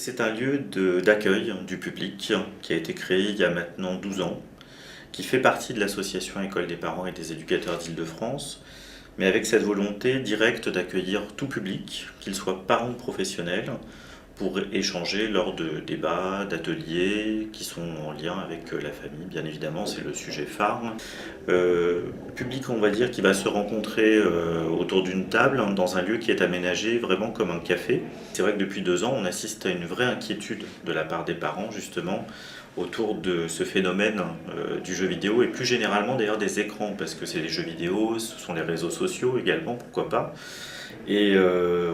C'est un lieu d'accueil du public qui a été créé il y a maintenant 12 ans, qui fait partie de l'association École des parents et des éducateurs d'Île-de-France, mais avec cette volonté directe d'accueillir tout public, qu'il soit parent ou professionnel, pour échanger lors de débats, d'ateliers qui sont en lien avec la famille, bien évidemment, c'est le sujet phare. Public, on va dire, qui va se rencontrer autour d'une table dans un lieu qui est aménagé vraiment comme un café. C'est vrai que depuis 2 ans, on assiste à une vraie inquiétude de la part des parents, justement, autour de ce phénomène du jeu vidéo et plus généralement d'ailleurs des écrans, parce que c'est les jeux vidéo, ce sont les réseaux sociaux également, pourquoi pas, et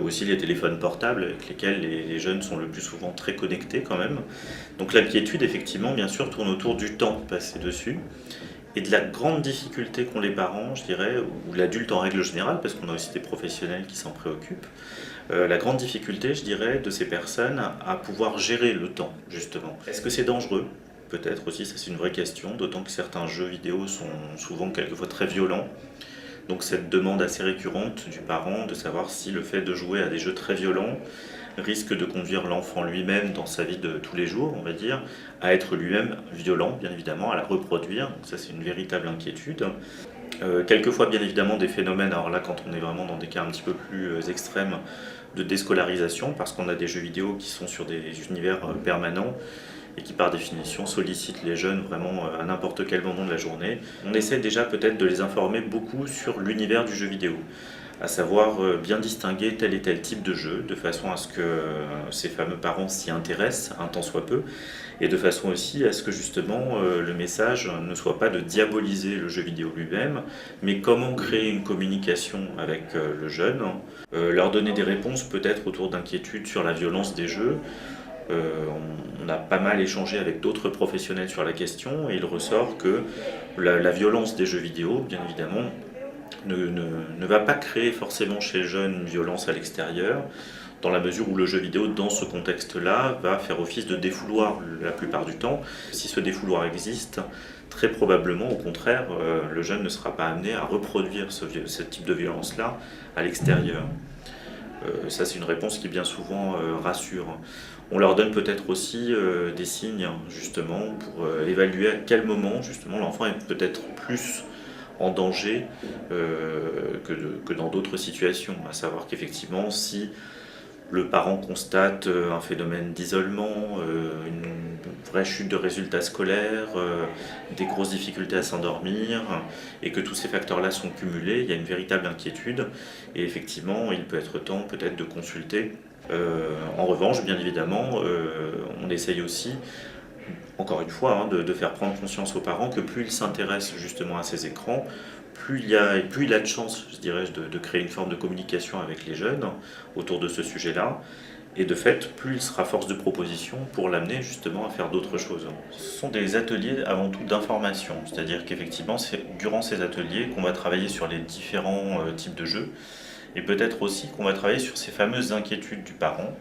aussi les téléphones portables avec lesquels les jeunes sont le plus souvent très connectés quand même. Donc l'inquiétude effectivement bien sûr tourne autour du temps passé dessus et de la grande difficulté qu'ont les parents, je dirais, ou l'adulte en règle générale, parce qu'on a aussi des professionnels qui s'en préoccupent, la grande difficulté, je dirais, de ces personnes à pouvoir gérer le temps, justement. Est-ce que c'est dangereux? Peut-être aussi, ça c'est une vraie question, d'autant que certains jeux vidéo sont souvent quelquefois très violents. Donc cette demande assez récurrente du parent de savoir si le fait de jouer à des jeux très violents risque de conduire l'enfant lui-même dans sa vie de tous les jours, on va dire, à être lui-même violent, bien évidemment, à la reproduire. Donc ça c'est une véritable inquiétude. Quelquefois, bien évidemment, des phénomènes, alors là, quand on est vraiment dans des cas un petit peu plus extrêmes, de déscolarisation, parce qu'on a des jeux vidéo qui sont sur des univers permanents et qui, par définition, sollicitent les jeunes vraiment à n'importe quel moment de la journée. On essaie déjà peut-être de les informer beaucoup sur l'univers du jeu vidéo, à savoir bien distinguer tel et tel type de jeu, de façon à ce que ces fameux parents s'y intéressent, un tant soit peu, et de façon aussi à ce que justement le message ne soit pas de diaboliser le jeu vidéo lui-même, mais comment créer une communication avec le jeune, leur donner des réponses peut-être autour d'inquiétudes sur la violence des jeux. On a pas mal échangé avec d'autres professionnels sur la question et il ressort que la violence des jeux vidéo, bien évidemment, ne va pas créer forcément chez le jeune une violence à l'extérieur, dans la mesure où le jeu vidéo, dans ce contexte-là, va faire office de défouloir la plupart du temps. Si ce défouloir existe, très probablement, au contraire, le jeune ne sera pas amené à reproduire ce type de violence-là à l'extérieur. Ça, c'est une réponse qui bien souvent rassure. On leur donne peut-être aussi des signes, justement, pour évaluer à quel moment, justement, l'enfant est peut-être plus en danger que dans d'autres situations. À savoir qu'effectivement, si le parent constate un phénomène d'isolement, une vraie chute de résultats scolaires, des grosses difficultés à s'endormir, et que tous ces facteurs-là sont cumulés, il y a une véritable inquiétude, et effectivement, il peut être temps peut-être de consulter. En revanche, bien évidemment, on essaye aussi, encore une fois, de faire prendre conscience aux parents que plus ils s'intéressent justement à ces écrans, plus il a de chances, je dirais, de créer une forme de communication avec les jeunes autour de ce sujet-là. Et de fait, plus il sera force de proposition pour l'amener justement à faire d'autres choses. Ce sont des ateliers avant tout d'information, c'est-à-dire qu'effectivement, c'est durant ces ateliers qu'on va travailler sur les différents types de jeux, et peut-être aussi qu'on va travailler sur ces fameuses inquiétudes du parent,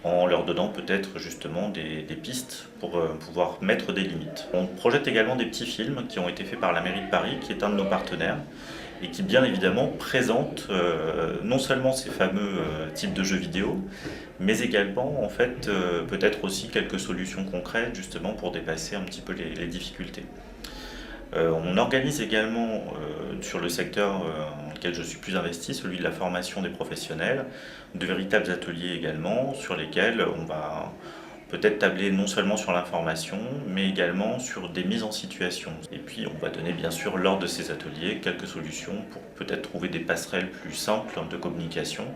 en leur donnant peut-être justement des pistes pour pouvoir mettre des limites. On projette également des petits films qui ont été faits par la mairie de Paris, qui est un de nos partenaires, et qui bien évidemment présente non seulement ces fameux types de jeux vidéo, mais également en fait peut-être aussi quelques solutions concrètes justement pour dépasser un petit peu les difficultés. On organise également sur le secteur dans lequel je suis plus investi, celui de la formation des professionnels, de véritables ateliers également sur lesquels on va peut-être tabler non seulement sur l'information, mais également sur des mises en situation. Et puis on va donner bien sûr lors de ces ateliers quelques solutions pour peut-être trouver des passerelles plus simples de communication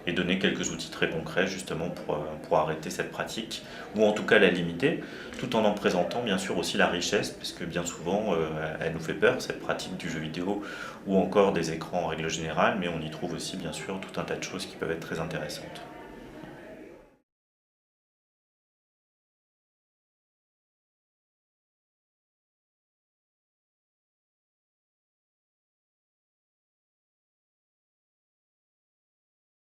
et donner quelques outils très concrets justement pour arrêter cette pratique, ou en tout cas la limiter, tout en présentant bien sûr aussi la richesse, parce que bien souvent elle nous fait peur, cette pratique du jeu vidéo, ou encore des écrans en règle générale, mais on y trouve aussi bien sûr tout un tas de choses qui peuvent être très intéressantes.